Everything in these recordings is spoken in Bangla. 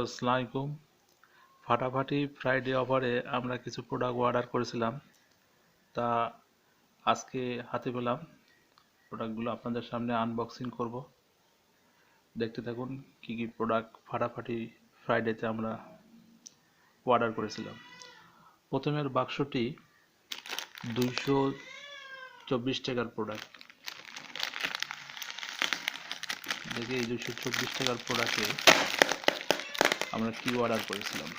আসসালামু আলাইকুম। ফাটাফাটি ফ্রাইডে অফারে আমরা কিছু প্রোডাক্ট অর্ডার করেছিলাম, তা আজকে হাতে পেলাম। প্রোডাক্টগুলো আপনাদের সামনে আনবক্সিং করব। দেখতে থাকুন কি কি প্রোডাক্ট ফাটাফাটি ফ্রাইডেতে আমরা অর্ডার করেছিলাম। প্রথমের বাক্সটি 224 টাকার প্রোডাক্ট। দেখি এই 224 টাকার প্রোডাক্টে আমরা কি অর্ডার করেছিলাম।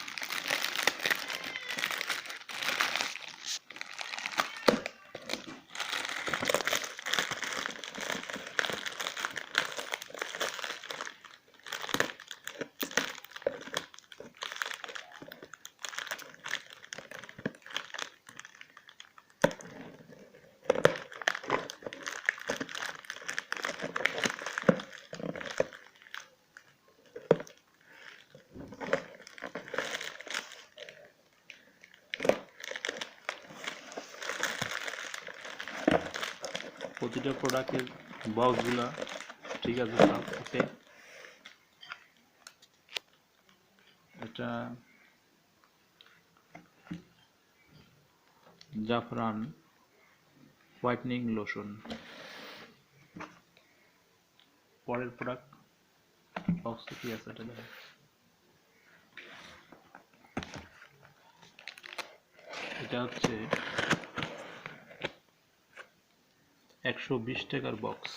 প্রতিটা প্রোডাক্টের বক্সগুলো ঠিক আছে, সব ওকে। এটা জাফরান হোয়াইটনিং লোশন। পরের প্রোডাক্ট বক্স কি আছে এটা দেখেন। এটা হচ্ছে 120 টাকার বক্স।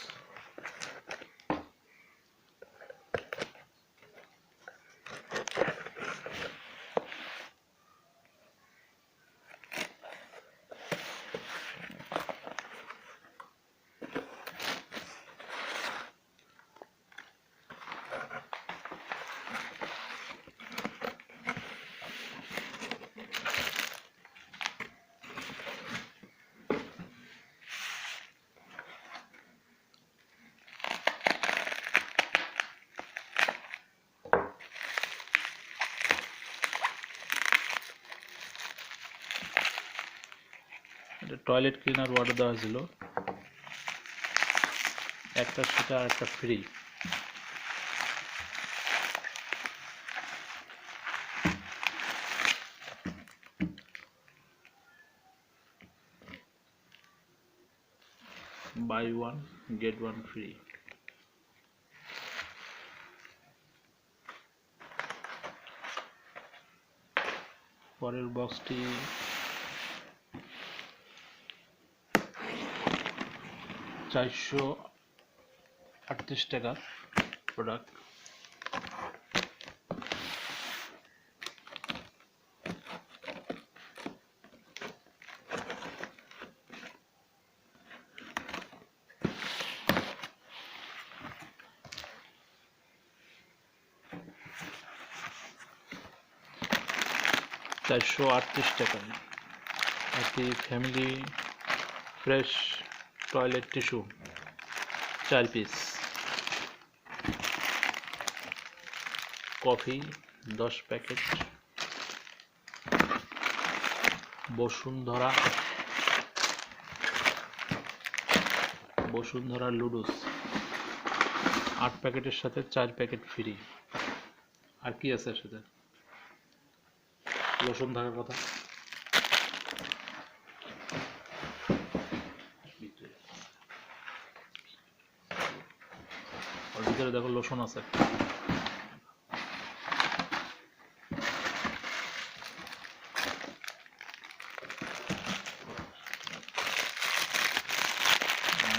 এটা টয়লেট ক্লিনার অর্ডার দেওয়া হয়েছিল, একটা সেটা আর একটা free. Buy one get one free. পরের বক্সটি 438 টাকার প্রোডাক্ট। টাকা একটি family fresh toilet tissue 4 piece. Coffee 10 packet. Bashundhara noodles 8 প্যাকেটের সাথে 4 প্যাকেট ফ্রি। আর কি আছে সাথে? লোশন থাকার কথা। ওর ভিতরে দেখো লোশন আছে।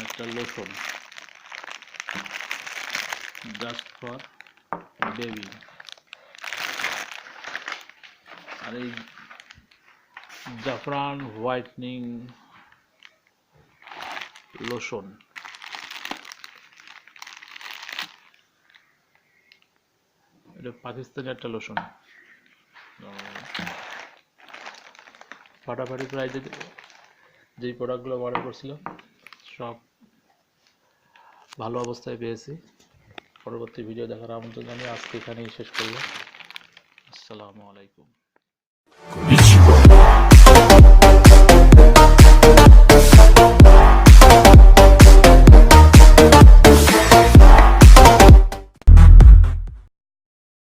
একটা লোশন জাস্ট ফর বেবি। আর এই জাফরান হোয়াইটনিং লোশন, এটা পাকিস্তানি একটা লোশন। ফাটাফাটি প্রাইজে যেই প্রোডাক্টগুলো অর্ডার করছিল সব ভালো অবস্থায় পেয়েছি। পরবর্তী ভিডিও দেখার আমন্ত্রণ জানিয়ে আজকে এখানেই শেষ করলাম। আসসালামু আলাইকুম।